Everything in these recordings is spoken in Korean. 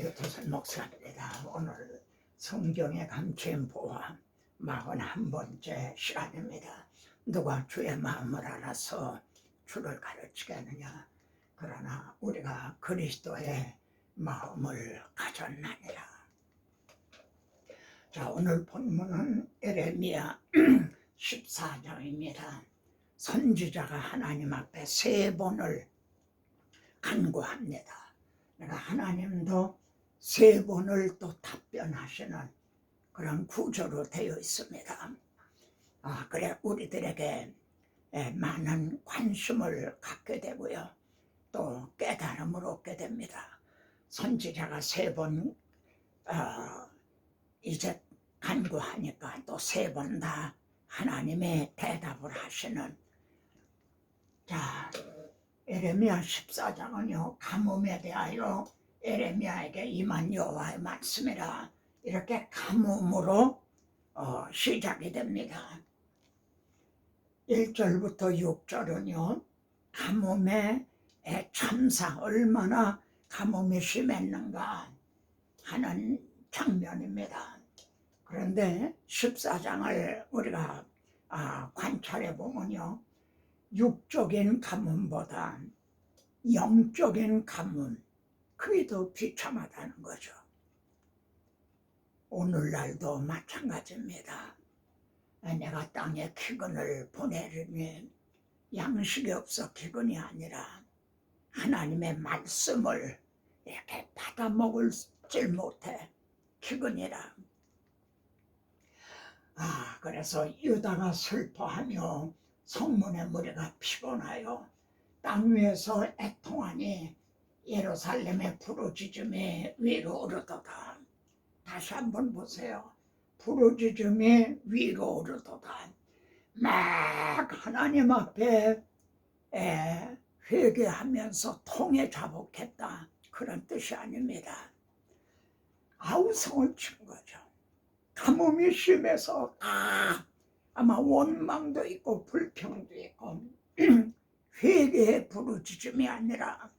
유토선 목사입니다. 오늘 성경에 감추인 보화 41번째 시간입니다. 누가 주의 마음을 알아서 주를 가르치겠느냐. 그러나 우리가 그리스도의 마음을 가졌나니라. 자, 오늘 본문은 에레미야 14장입니다. 선지자가 하나님 앞에 3번을 간구합니다. 그러니까 하나님도 3번을 또 답변하시는 그런 구조로 되어 있습니다. 그래 우리들에게 많은 관심을 갖게 되고요. 또 깨달음을 얻게 됩니다. 선지자가 3번 이제 간구하니까 또 3번 다 하나님의 대답을 하시는. 자, 에레미야 14장은요 가뭄에 대하여 에레미야에게 임한 여호와의 말씀이라 이렇게 가뭄으로 시작이 됩니다. 1절부터 6절은요 가뭄의 참사, 얼마나 가뭄이 심했는가 하는 장면입니다. 그런데 14장을 우리가 관찰해 보면요 육적인 가뭄보다 영적인 가뭄, 그게 더 비참하다는 거죠. 오늘날도 마찬가지입니다. 내가 땅에 기근을 보내려니 양식이 없어 기근이 아니라 하나님의 말씀을 이렇게 받아먹을지 못해 기근이라. 그래서 유다가 슬퍼하며 성문의 무리가 피곤하여 땅 위에서 애통하니 예루살렘의 부르짖음이 위로 오르도다. 다시 한번 보세요. 부르짖음이 위로 오르도다. 막 하나님 앞에 회개하면서 통에 자복했다, 그런 뜻이 아닙니다. 아우성을 친 거죠. 가뭄이 심해서 아마 원망도 있고 불평도 있고 회개의 부르짖음이 아니라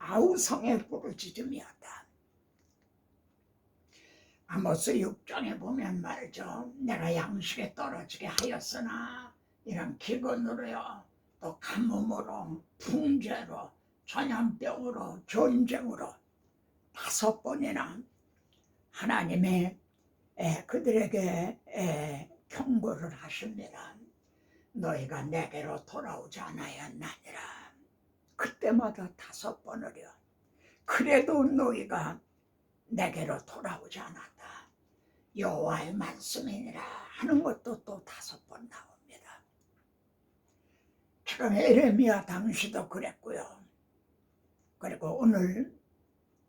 아우성의 부르짖음이었다. 아모스 6장에 보면 말이죠, 내가 양식에 떨어지게 하였으나 이런 기근으로요, 또 가뭄으로, 풍제로, 전염병으로, 전쟁으로 5번이나 하나님의 그들에게 경고를 하십니다. 너희가 내게로 돌아오지 않았나니라. 그때마다 5번을요. 그래도 너희가 내게로 돌아오지 않았다. 여호와의 말씀이니라 하는 것도 또 5번 나옵니다. 지금 에레미야 당시도 그랬고요. 그리고 오늘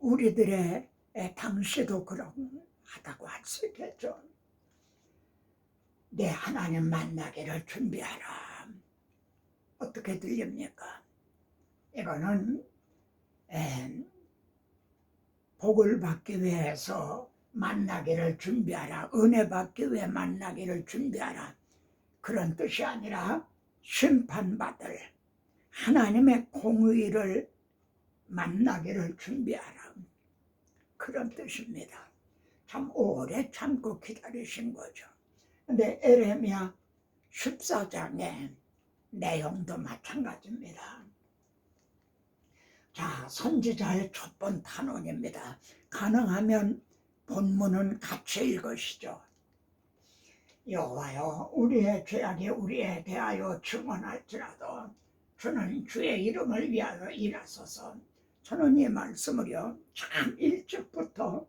우리들의 당시도 그러하다고 할 수 있겠죠. 내 하나님 만나기를 준비하라. 어떻게 들립니까? 이거는 복을 받기 위해서 만나기를 준비하라, 은혜 받기 위해 만나기를 준비하라, 그런 뜻이 아니라 심판받을 하나님의 공의를 만나기를 준비하라, 그런 뜻입니다. 참 오래 참고 기다리신 거죠. 근데 에레미야 14장의 내용도 마찬가지입니다. 자, 선지자의 첫 번 탄원입니다. 가능하면 본문은 같이 읽으시죠. 여호와여, 우리의 죄악이 우리에 대하여 증언할지라도 주는 주의 이름을 위하여 일하소서. 저는 이 말씀을요 참 일찍부터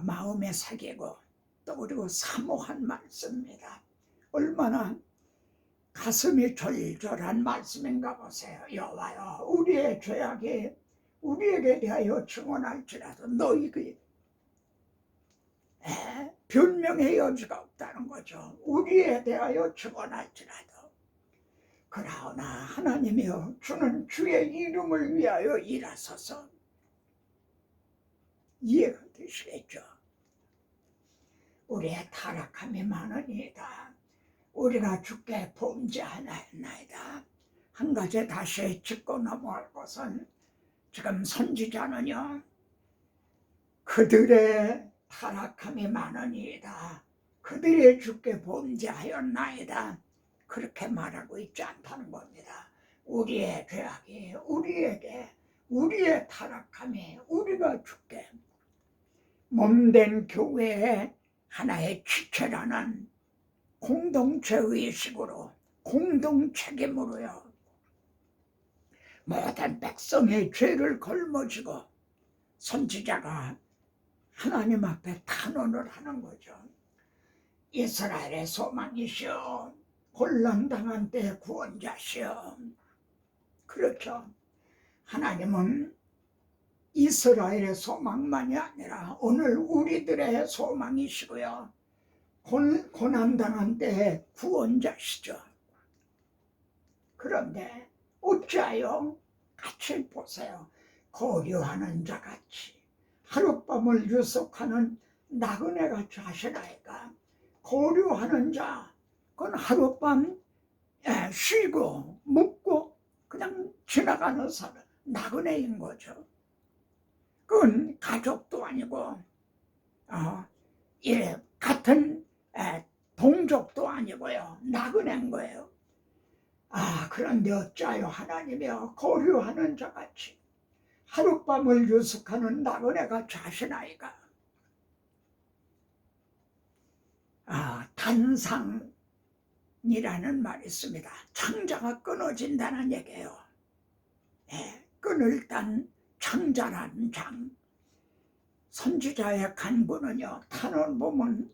마음에 새기고 또 그리고 사모한 말씀입니다. 얼마나 가슴이 절절한 말씀인가 보세요. 여호와여, 우리의 죄악이 우리에게 대하여 증언할지라도 너희에게 변명의 여지가 없다는 거죠. 우리에 대하여 증언할지라도. 그러나 하나님이여, 주는 주의 이름을 위하여 일하소서. 이해가 되시겠죠? 우리의 타락함이 많으니이다. 우리가 주께 범죄하나이다. 한 가지 다시 짚고 넘어갈 것은 지금 선지자는요 그들의 타락함이 많으니이다. 그들의 주께 범죄하였나이다. 그렇게 말하고 있지 않다는 겁니다. 우리의 죄악이 우리에게, 우리의 타락함이 우리가 주께, 몸된 교회의 하나의 지체라는 공동체의식으로, 공동책임으로요, 모든 백성의 죄를 걸머지고 선지자가 하나님 앞에 탄원을 하는 거죠. 이스라엘의 소망이시여, 곤란당한 때 구원자시여. 그렇죠. 하나님은 이스라엘의 소망만이 아니라 오늘 우리들의 소망이시고요, 고난당한 때의 구원자시죠. 그런데 어찌하여, 같이 보세요. 고려하는 자같이 하룻밤을 유속하는 나그네같이 하시나이까. 고려하는 자, 그건 하룻밤 쉬고 묵고 그냥 지나가는 사람, 나그네인 거죠. 그건 가족도 아니고 같은 동족도 아니고요, 나그네인 거예요. 그런데 어찌하여 하나님이여 고려하는 자같이 하룻밤을 유숙하는 나그네가 자시나이까. 단상이라는 말이 있습니다. 창자가 끊어진다는 얘기예요. 끈을 딴 창자라는 장. 선지자의 간구는요, 탄원 보면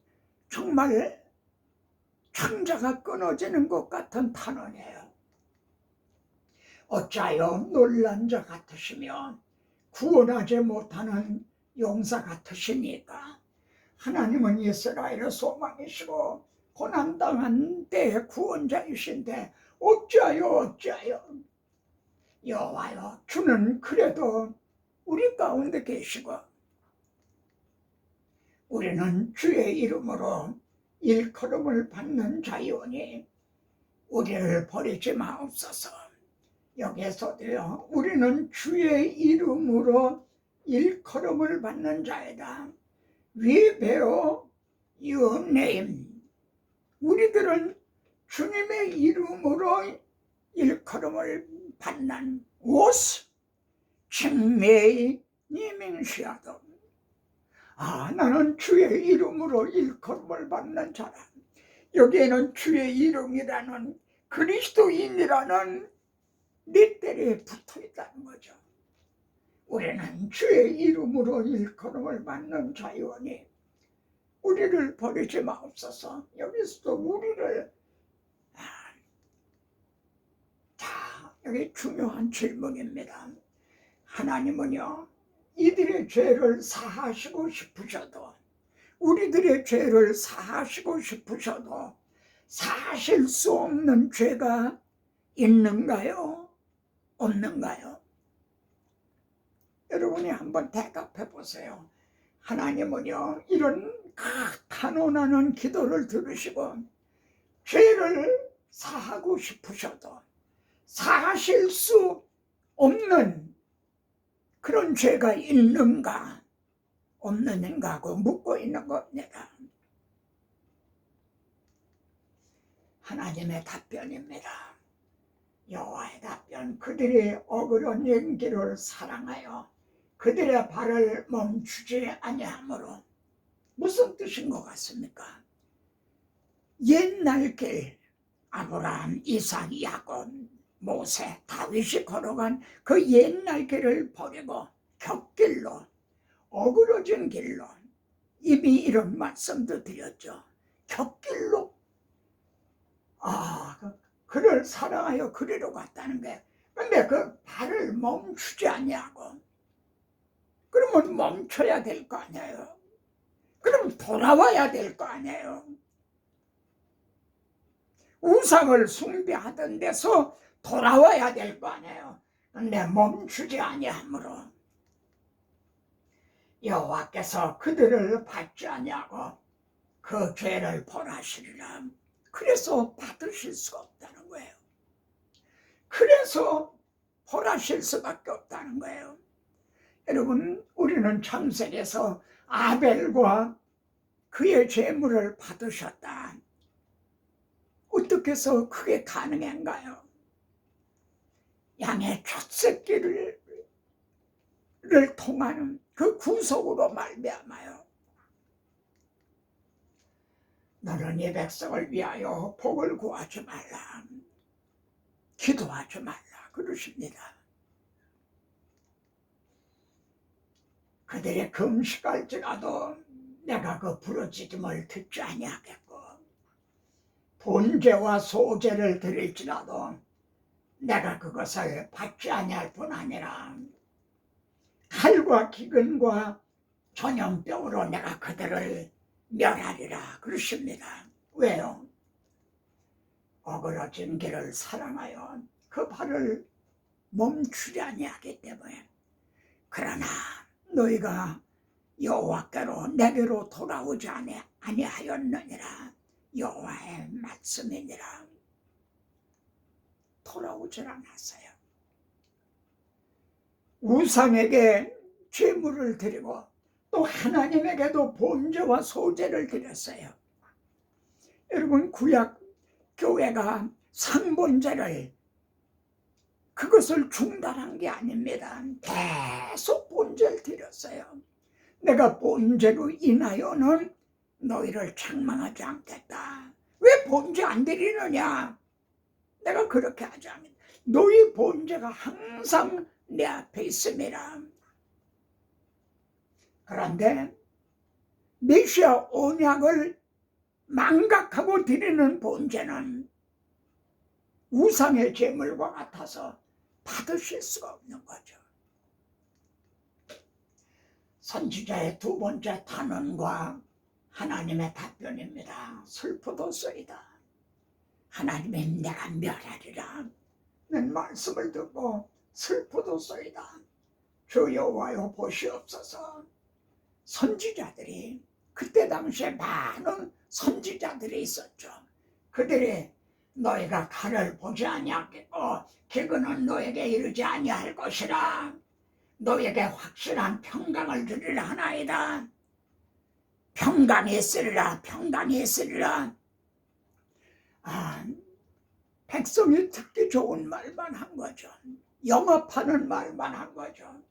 정말 창자가 끊어지는 것 같은 탄원이에요. 어찌하여 놀란 자 같으시며 구원하지 못하는 용사 같으시니까. 하나님은 이스라엘의 소망이시고 고난당한 때의 구원자이신데 어찌하여 여호와여, 주는 그래도 우리 가운데 계시고 우리는 주의 이름으로 일컬음을 받는 자이오니 우리를 버리지 마옵소서. 여기에서도요, 우리는 주의 이름으로 일컬음을 받는 자이다. We bear your name. 우리들은 주님의 이름으로 일컬음을 받는 옷, 칭매의 니밍시아도. 나는 주의 이름으로 일컬음을 받는 자라. 여기에는 주의 이름이라는 그리스도인이라는 릿들이 붙어 있다는 거죠. 우리는 주의 이름으로 일컬음을 받는 자이오니 우리를 버리지 마옵소서. 여기서도 우리를, 여기 중요한 질문입니다. 하나님은요, 이들의 죄를 사하시고 싶으셔도, 우리들의 죄를 사하시고 싶으셔도 사실 수 없는 죄가 있는가요? 없는가요? 여러분이 한번 대답해 보세요. 하나님은요, 이런 탄원하는 기도를 들으시고 죄를 사하고 싶으셔도 사실 수 없는 그런 죄가 있는가 없는가 하고 묻고 있는 겁니다. 하나님의 답변입니다. 여호와의 답변, 그들이 어그러진 길을 사랑하여 그들의 발을 멈추지 아니하므로. 무슨 뜻인 것 같습니까? 옛날 길, 아브라함, 이삭, 야곱, 모세, 다윗이 걸어간 그 옛날 길을 버리고 곁길로, 어그러진 길로, 이미 이런 말씀도 드렸죠. 곁길로 그를 사랑하여 그리로 갔다는 게, 근데 그 발을 멈추지 아니하고, 그러면 멈춰야 될 거 아니에요. 그럼 돌아와야 될 거 아니에요. 우상을 숭배하던 데서 돌아와야 될 거 아니에요. 근데 멈추지 아니하므로 여호와께서 그들을 받지 아니하고 그 죄를 벌하시리라. 그래서 받으실 수가 없다는 거예요. 그래서 벌하실 수밖에 없다는 거예요. 여러분, 우리는 창세기에서 아벨과 그의 제물을 받으셨다. 어떻게 해서 그게 가능한가요? 양의 첫 새끼를 통하는 그 구속으로 말미암아요. 너는 이 백성을 위하여 복을 구하지 말라, 기도하지 말라 그러십니다. 그들이 금식할지라도 내가 그 부르짖음을 듣지 아니하겠고, 번제와 소제를 드릴지라도 내가 그것을 받지 아니할 뿐 아니라 칼과 기근과 전염병으로 내가 그들을 멸하리라 그러십니다. 왜요? 어그러진 길을 사랑하여 그 발을 멈추지 아니하기 때문에. 그러나 너희가 여호와께로 내게로 돌아오지 아니하였느니라. 여호와의 말씀이니라. 돌아오질 않았어요. 우상에게 제물을 드리고 또 하나님에게도 번제와 소제를 드렸어요. 여러분, 구약 교회가 상번제를 그것을 중단한 게 아닙니다. 계속 번제를 드렸어요. 내가 번제로 인하여는 너희를 책망하지 않겠다. 왜 번제 안 드리느냐? 내가 그렇게 하지 않겠다. 너희 번제가 항상 내 앞에 있음이라. 그런데 메시아 언약을 망각하고 드리는 번제는 우상의 제물과 같아서 받으실 수가 없는 거죠. 선지자의 두 번째 탄원과 하나님의 답변입니다. 슬프도소이다. 하나님의 내가 멸하리라 는 말씀을 듣고 슬프도소이다. 주 여호와여 보시옵소서. 선지자들이, 그때 당시에 많은 선지자들이 있었죠. 그들이 너희가 칼을 보지 아니하겠고 기근은 너에게 이르지 아니할 것이라. 너에게 확실한 평강을 주리라 하나이다. 평강이 있으리라, 평강이 있으리라. 백성이 듣기 좋은 말만 한 거죠. 영업하는 말만 한 거죠.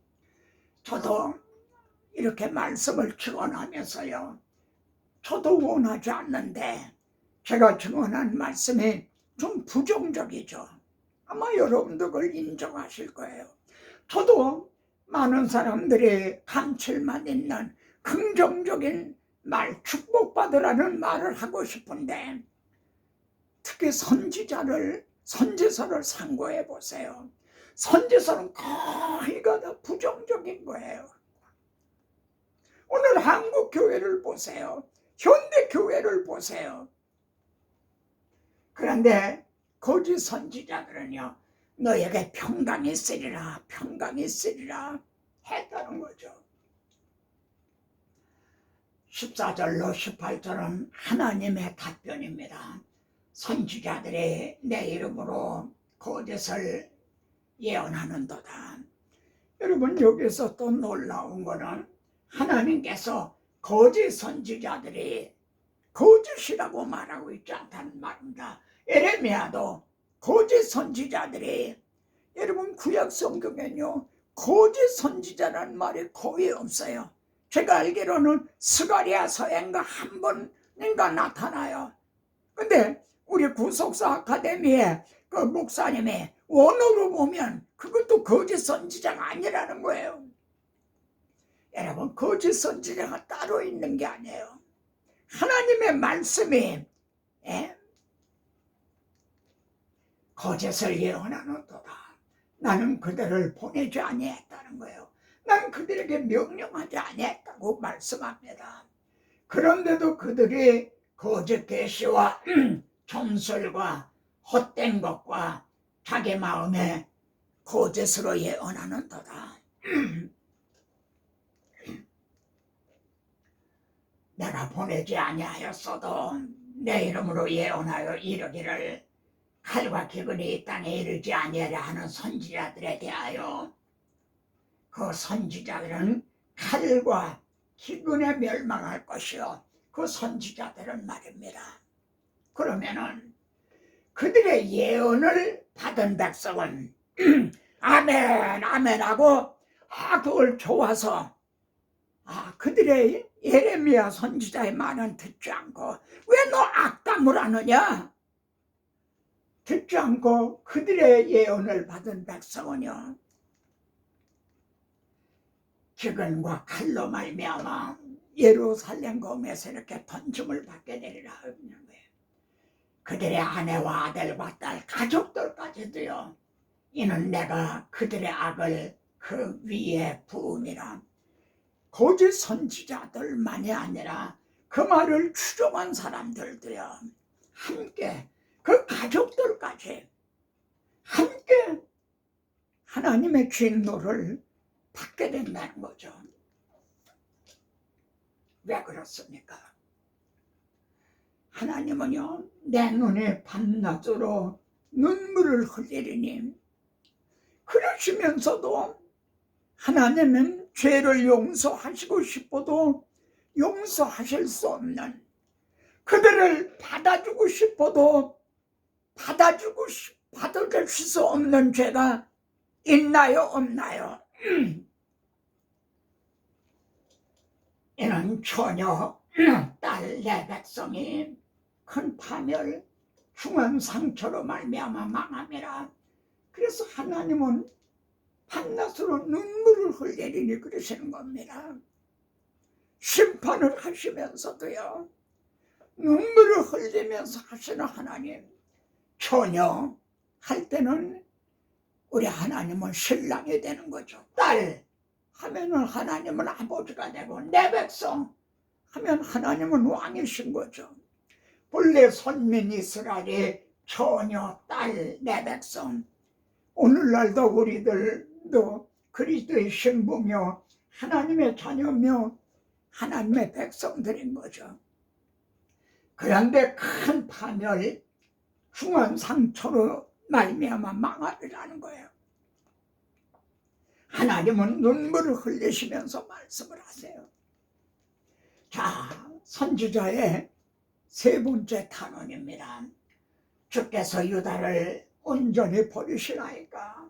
저도 이렇게 말씀을 증언하면서요, 저도 원하지 않는데 제가 증언한 말씀이 좀 부정적이죠. 아마 여러분도 그걸 인정하실 거예요. 저도 많은 사람들이 감칠맛 있는 긍정적인 말, 축복받으라는 말을 하고 싶은데, 특히 선지서를 상고해 보세요. 선지서는 거의가 다 부정적인 거예요. 오늘 한국 교회를 보세요. 현대 교회를 보세요. 그런데 거짓 선지자들은요, 너에게 평강이 있으리라, 평강이 있으리라 했다는 거죠. 14절로 18절은 하나님의 답변입니다. 선지자들이 내 이름으로 거짓을 예언하는도다. 여러분, 여기서 또 놀라운 거는 하나님께서 거짓 선지자들이 거짓이라고 말하고 있지 않다는 말입니다. 에레미야도 거짓 선지자들이, 여러분 구약 성경에는요 거짓 선지자라는 말이 거의 없어요. 제가 알기로는 스가랴 서행가 한 번인가 나타나요. 근데 우리 구속사 아카데미에 그 목사님이 원어로 보면 그것도 거짓 선지자가 아니라는 거예요. 여러분, 거짓 선지자가 따로 있는 게 아니에요. 하나님의 말씀이 거짓을 예언하는도다. 나는 그들을 보내지 아니했다는 거예요. 나는 그들에게 명령하지 아니했다고 말씀합니다. 그런데도 그들이 거짓 계시와 점술과 헛된 것과 자기 마음에 거짓으로 예언하는도다. 내가 보내지 아니하였어도 내 이름으로 예언하여 이르기를 칼과 기근이 이 땅에 이르지 아니하려 하는 선지자들에 대하여 그 그 선지자들은 칼과 기근에 멸망할 것이요 그 선지자들은 말입니다. 그러면은 그들의 예언을 받은 백성은 아멘 아멘 하고 그걸 좋아서 그들의 예레미야 선지자의 말은 듣지 않고 왜 너 악담을 하느냐 듣지 않고 그들의 예언을 받은 백성은요 기근과 칼로 말미암아 예루살렘 검에서 이렇게 던짐을 받게 되리라 하는 거예요. 그들의 아내와 아들과 딸 가족들까지도요 이는 내가 그들의 악을 그 위에 부음이라. 거짓 선지자들만이 아니라 그 말을 추종한 사람들도요 함께 그 가족들까지 함께 하나님의 진노를 받게 된다는 거죠. 왜 그렇습니까? 하나님은요 내 눈에 밤낮으로 눈물을 흘리리니 그러시면서도 하나님은 죄를 용서하시고 싶어도 용서하실 수 없는 그들을 받아주고 싶어도 받아주실 수 없는 죄가 있나요 없나요? 이는 처녀 딸 내 백성이 큰 파멸 중한 상처로 말미암아 망함이라. 그래서 하나님은 밤낮으로 눈물을 흘리리니 그러시는 겁니다. 심판을 하시면서도요 눈물을 흘리면서 하시는 하나님. 처녀 할 때는 우리 하나님은 신랑이 되는 거죠. 딸 하면은 하나님은 아버지가 되고 내 백성 하면 하나님은 왕이신 거죠. 본래 선민 이스라엘의 처녀 딸 내 백성. 오늘날도 우리들도 그리스도의 신부며 하나님의 자녀며 하나님의 백성들인 거죠. 그런데 큰 파멸 중한 상처로 말미암아 망하리라는 거예요. 하나님은 눈물을 흘리시면서 말씀을 하세요. 자, 선지자의 세 번째 탄원입니다. 주께서 유다를 온전히 버리시나이까?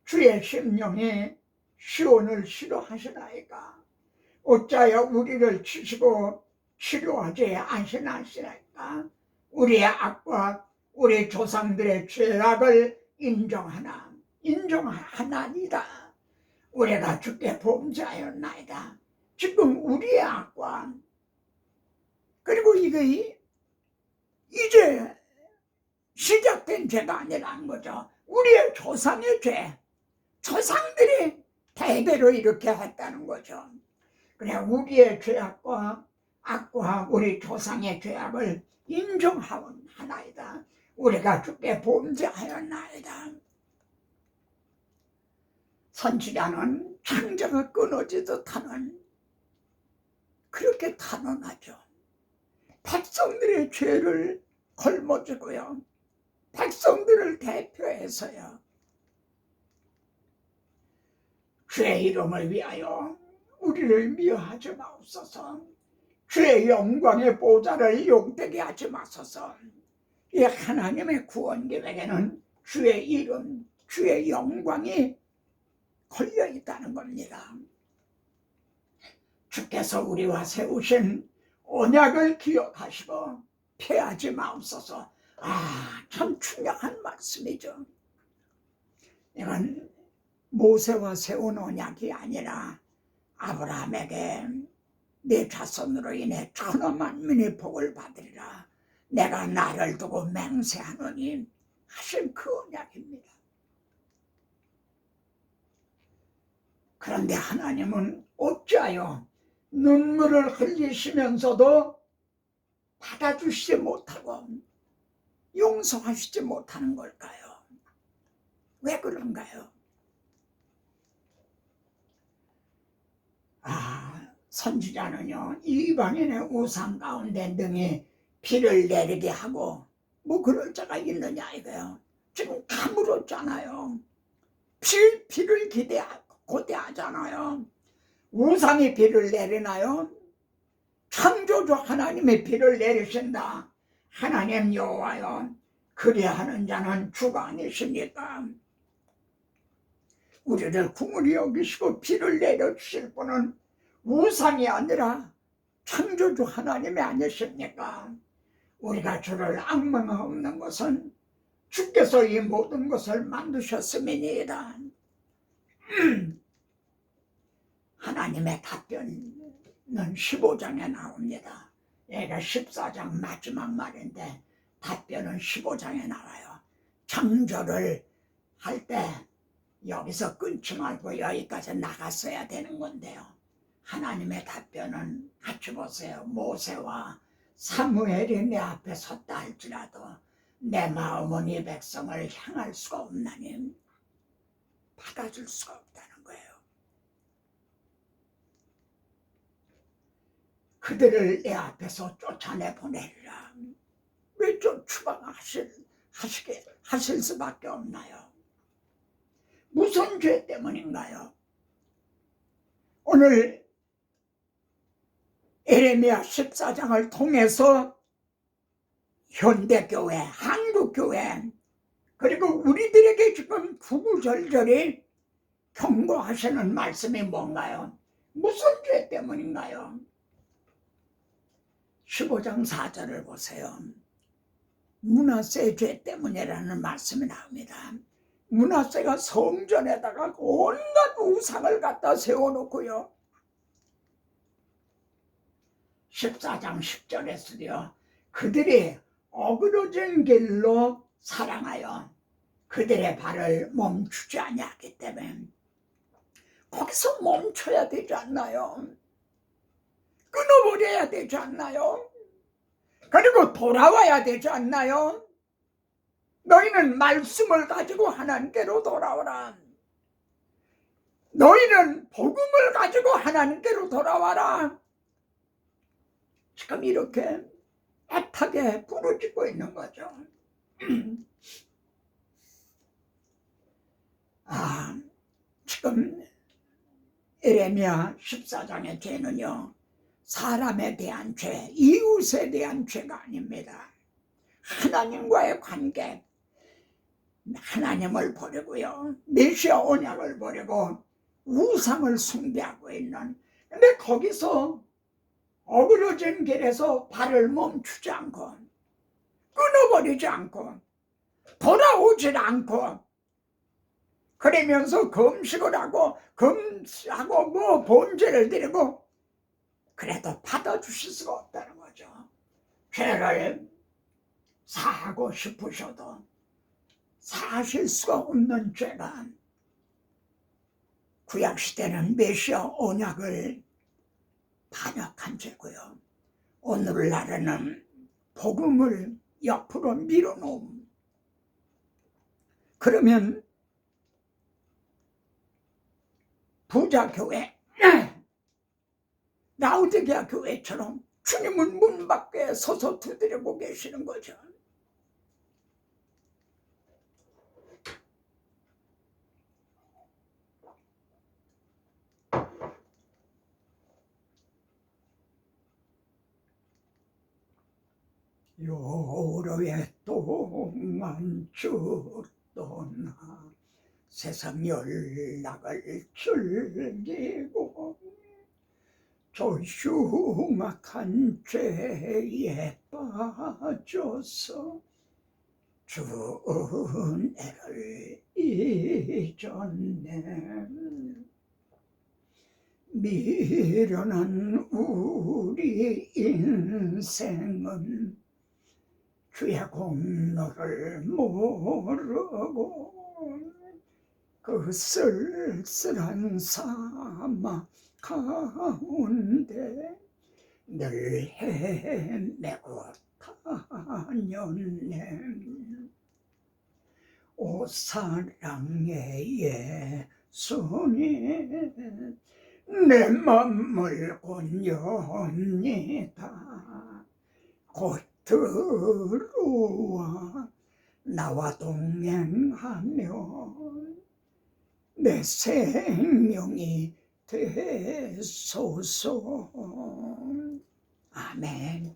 주의 심령이 시온을 싫어하시나이까? 어찌하여 우리를 치시고 치료하지 않으시나이까? 우리의 악과 우리 조상들의 죄악을 인정하나이다. 우리가 주께 범죄하였나이다. 지금 우리의 악과 그리고 이게 이제 시작된 죄가 아니라는 거죠. 우리의 조상의 죄, 조상들이 대대로 이렇게 했다는 거죠. 그래 우리의 죄악과 악과 우리 조상의 죄악을 인정하나이다. 우리가 주께 범죄하였나이다. 선지자는 창자가 끊어지듯 하는 그렇게 탄원하죠. 백성들의 죄를 걸머쥐고요. 백성들을 대표해서요. 주의 이름을 위하여 우리를 미워하지 마옵소서. 주의 영광의 보좌를 용되게 하지 마소서. 이 하나님의 구원 계획에는 주의 이름, 주의 영광이 걸려 있다는 겁니다. 주께서 우리와 세우신 언약을 기억하시고 피하지 마옵소서. 참 중요한 말씀이죠. 이건 모세와 세운 언약이 아니라 아브라함에게 내 자손으로 인해 천하 만민의 복을 받으리라. 내가 나를 두고 맹세하노니 하신 그 언약입니다. 그런데 하나님은 어찌하여 눈물을 흘리시면서도 받아주시지 못하고 용서하시지 못하는 걸까요? 왜 그런가요? 선지자는요 이방인의 우상 가운데 능히 비를 내리게 하고 뭐 그럴 자가 있느냐 이거요. 지금 가물었잖아요. 비를 고대하잖아요. 하나요? 우상이 비를 내리나요? 창조주 하나님의 비를 내리신다. 하나님 여호와여, 그리하는 자는 주가 아니십니까? 우리를 긍휼히 여기시고 비를 내려주실 분은 우상이 아니라 창조주 하나님이 아니십니까? 우리가 주를 앙망하옵는 것은 주께서 이 모든 것을 만드셨음이니이다. 하나님의 답변은 15장에 나옵니다. 얘가 14장 마지막 말인데 답변은 15장에 나와요. 창조를 할 때 여기서 끊지 말고 여기까지 나갔어야 되는 건데요. 하나님의 답변은 같이 보세요. 모세와 사무엘이 내 앞에 섰다 할지라도 내 마음은 이 백성을 향할 수가 없나니 받아줄 수가 없다는 거예요. 그들을 내 앞에서 쫓아내 보내리라. 왜 좀 추방하실 수밖에 없나요? 무슨 죄 때문인가요? 오늘 예레미야 14장을 통해서 현대교회, 한국교회, 그리고 우리들에게 지금 구구절절히 경고하시는 말씀이 뭔가요? 무슨 죄 때문인가요? 15장 4절을 보세요. 므낫세 죄 때문이라는 말씀이 나옵니다. 므낫세가 성전에다가 온갖 우상을 갖다 세워놓고요. 14장 10절에서도요. 그들이 어그러진 길로 사랑하여 그들의 발을 멈추지 아니하기 때문에 거기서 멈춰야 되지 않나요? 끊어버려야 되지 않나요? 그리고 돌아와야 되지 않나요? 너희는 말씀을 가지고 하나님께로 돌아오라. 너희는 복음을 가지고 하나님께로 돌아와라. 지금 이렇게 애타게 부르짖고 있는 거죠. 지금 예레미야 14장의 죄는요, 사람에 대한 죄, 이웃에 대한 죄가 아닙니다. 하나님과의 관계, 하나님을 버리고요, 메시아 언약을 버리고 우상을 숭배하고 있는, 근데 거기서 어그러진 길에서 발을 멈추지 않고 끊어버리지 않고 돌아오질 않고 그러면서 금식을 하고 뭐 번제를 드리고 그래도 받아주실 수가 없다는 거죠. 죄를 사하고 싶으셔도 사실 수가 없는 죄가, 구약시대는 메시아 언약을 반역한 죄고요, 오늘날에는 복음을 옆으로 밀어놓음. 그러면 부자교회, 라우디게아 교회처럼 주님은 문 밖에 서서 두드리고 계시는 거죠. 여러의 동안 죽도나 세상 연락을 즐기고 저 흉악한 죄에 빠져서 주 은혜를 잊었네. 미련한 우리 인생은 주의 공로를 모르고 그 쓸쓸한 사막 가운데 늘 헤매고 다녔네. 오 사랑의 예수님, 내 맘을 온유합니다. 곧 들어와 나와 동행하며 내 생명이 되소서. 아멘.